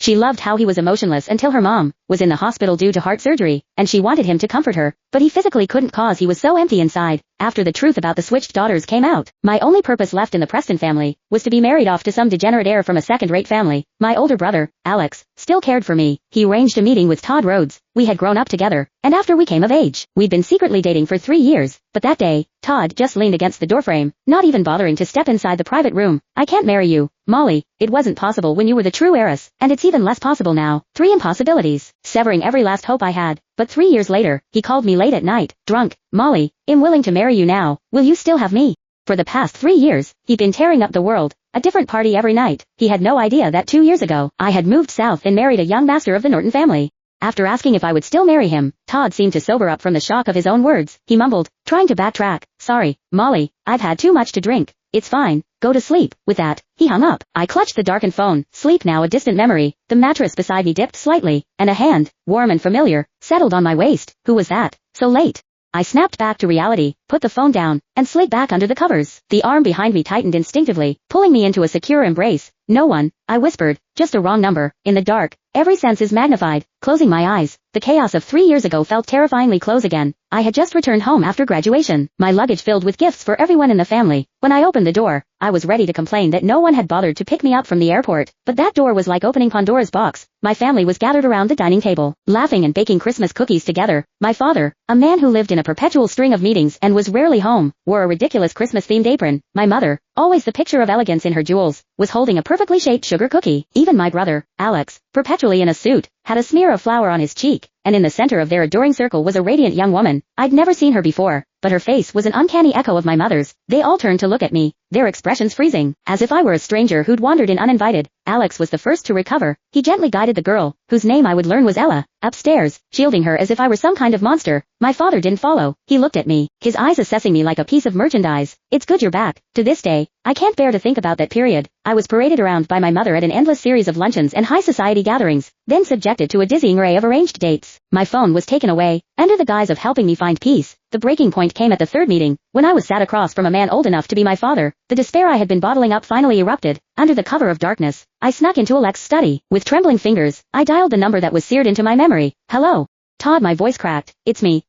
She loved how he was emotionless until her mom was in the hospital due to heart surgery, and she wanted him to comfort her, but he physically couldn't cause he was so empty inside. After the truth about the switched daughters came out, my only purpose left in the Preston family was to be married off to some degenerate heir from a second-rate family. My older brother, Alex, still cared for me. He arranged a meeting with Todd Rhodes. We had grown up together, and after we came of age, we'd been secretly dating for 3 years, but that day, Todd just leaned against the doorframe, not even bothering to step inside the private room. I can't marry you, Molly. It wasn't possible when you were the true heiress, and it's even less possible now. 3 impossibilities, severing every last hope I had. But 3 years later, he called me late at night, drunk. Molly, I'm willing to marry you now. Will you still have me? For the past 3 years, he'd been tearing up the world. A different party every night. He had no idea that 2 years ago, I had moved south and married a young master of the Norton family. After asking if I would still marry him, Todd seemed to sober up from the shock of his own words. He mumbled, trying to backtrack, sorry, Molly, I've had too much to drink. It's fine. Go to sleep. With that, he hung up. I clutched the darkened phone, sleep now a distant memory. The mattress beside me dipped slightly, and a hand, warm and familiar, settled on my waist. Who was that? So late. I snapped back to reality, put the phone down, and slid back under the covers. The arm behind me tightened instinctively, pulling me into a secure embrace. No one, I whispered, just a wrong number. In the dark, every sense is magnified. Closing my eyes, the chaos of 3 years ago felt terrifyingly close again. I had just returned home after graduation, my luggage filled with gifts for everyone in the family. When I opened the door, I was ready to complain that no one had bothered to pick me up from the airport, but that door was like opening Pandora's box. My family was gathered around the dining table, laughing and baking Christmas cookies together. My father, a man who lived in a perpetual string of meetings and was rarely home, wore a ridiculous Christmas-themed apron. My mother, always the picture of elegance in her jewels, was holding a perfectly shaped sugar cookie. Even my brother, Alex, perpetually in a suit, had a smear of flour on his cheek, and in the center of their adoring circle was a radiant young woman. I'd never seen her before, but her face was an uncanny echo of my mother's. They all turned to look at me, their expressions freezing, as if I were a stranger who'd wandered in uninvited. Alex was the first to recover. He gently guided the girl, whose name I would learn was Ella, upstairs, shielding her as if I were some kind of monster. My father didn't follow. He looked at me, his eyes assessing me like a piece of merchandise. It's good you're back. To this day, I can't bear to think about that period. I was paraded around by my mother at an endless series of luncheons and high society gatherings, then subjected to a dizzying array of arranged dates. My phone was taken away, under the guise of helping me find peace. The breaking point came at the third meeting, when I was sat across from a man old enough to be my father. The despair I had been bottling up finally erupted. Under the cover of darkness, I snuck into Alex's study. With trembling fingers, I dialed the number that was seared into my memory. Hello? Todd, my voice cracked. It's me.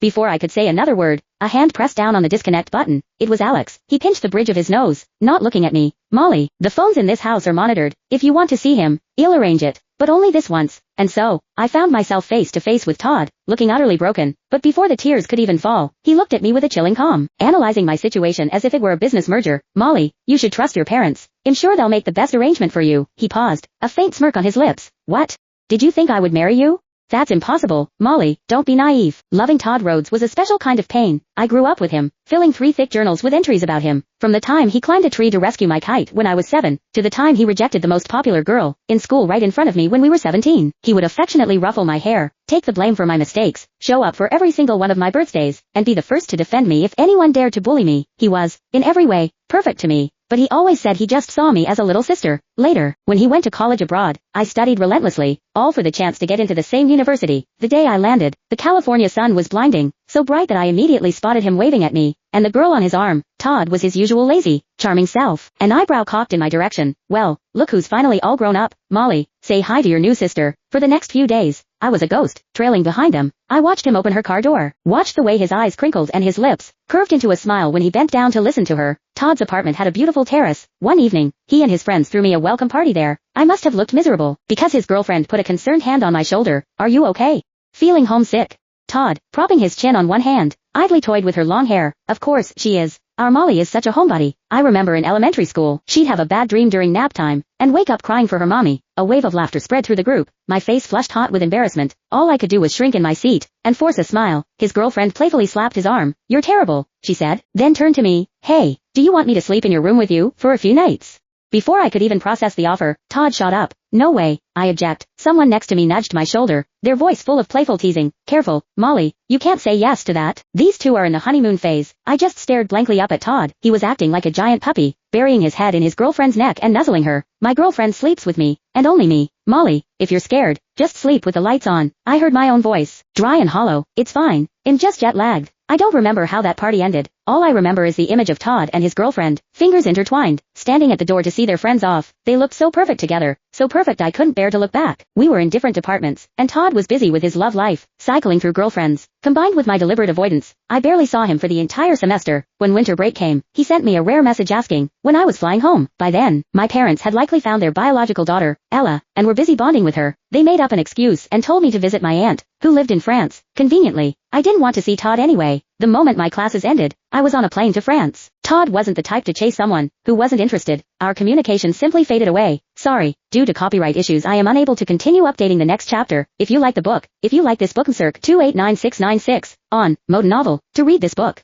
Before I could say another word, a hand pressed down on the disconnect button. It was Alex. He pinched the bridge of his nose, not looking at me. Molly, the phones in this house are monitored. If you want to see him, he'll arrange it. But only this once. And so, I found myself face to face with Todd, looking utterly broken. But before the tears could even fall, he looked at me with a chilling calm, analyzing my situation as if it were a business merger. Molly, you should trust your parents. I'm sure they'll make the best arrangement for you. He paused, a faint smirk on his lips. What? Did you think I would marry you? That's impossible, Molly, don't be naive. Loving Todd Rhodes was a special kind of pain. I grew up with him, filling 3 thick journals with entries about him. From the time he climbed a tree to rescue my kite when I was 7, to the time he rejected the most popular girl in school right in front of me when we were 17. He would affectionately ruffle my hair, take the blame for my mistakes, show up for every single one of my birthdays, and be the first to defend me if anyone dared to bully me. He was, in every way, perfect to me. But he always said he just saw me as a little sister. Later, when he went to college abroad, I studied relentlessly, all for the chance to get into the same university. The day I landed, the California sun was blinding, so bright that I immediately spotted him waving at me, and the girl on his arm, Todd, was his usual lazy, charming self, an eyebrow cocked in my direction. Well, look who's finally all grown up. Molly, say hi to your new sister. For the next few days, I was a ghost, trailing behind him. I watched him open her car door, watched the way his eyes crinkled and his lips curved into a smile when he bent down to listen to her. Todd's apartment had a beautiful terrace. One evening, he and his friends threw me a welcome party there. I must have looked miserable, because his girlfriend put a concerned hand on my shoulder. Are you okay? Feeling homesick? Todd, propping his chin on one hand, idly toyed with her long hair. Of course she is. Our Molly is such a homebody. I remember in elementary school, she'd have a bad dream during nap time, and wake up crying for her mommy. A wave of laughter spread through the group. My face flushed hot with embarrassment. All I could do was shrink in my seat, and force a smile. His girlfriend playfully slapped his arm. You're terrible, she said, then turned to me. Hey, do you want me to sleep in your room with you, for a few nights? Before I could even process the offer, Todd shot up. No way, I object. Someone next to me nudged my shoulder, their voice full of playful teasing. Careful, Molly, you can't say yes to that. These two are in the honeymoon phase. I just stared blankly up at Todd. He was acting like a giant puppy, burying his head in his girlfriend's neck and nuzzling her. My girlfriend sleeps with me, and only me. Molly, if you're scared, just sleep with the lights on. I heard my own voice, dry and hollow. It's fine, I'm just jet-lagged. I don't remember how that party ended, All I remember is the image of Todd and his girlfriend, fingers intertwined, standing at the door to see their friends off. They looked so perfect together, so perfect I couldn't bear to look back. We were in different departments, and Todd was busy with his love life, cycling through girlfriends. Combined with my deliberate avoidance, I barely saw him for the entire semester. When winter break came, he sent me a rare message asking when I was flying home. By then, my parents had likely found their biological daughter, Ella, and were busy bonding with her. They made up an excuse and told me to visit my aunt, who lived in France. Conveniently, I didn't want to see Todd anyway. The moment my classes ended, I was on a plane to France. Todd wasn't the type to chase someone who wasn't interested. Our communication simply faded away. Sorry, due to copyright issues I am unable to continue updating the next chapter. If you like the book, if you like this book, insert 289696 on Mode Novel to read this book.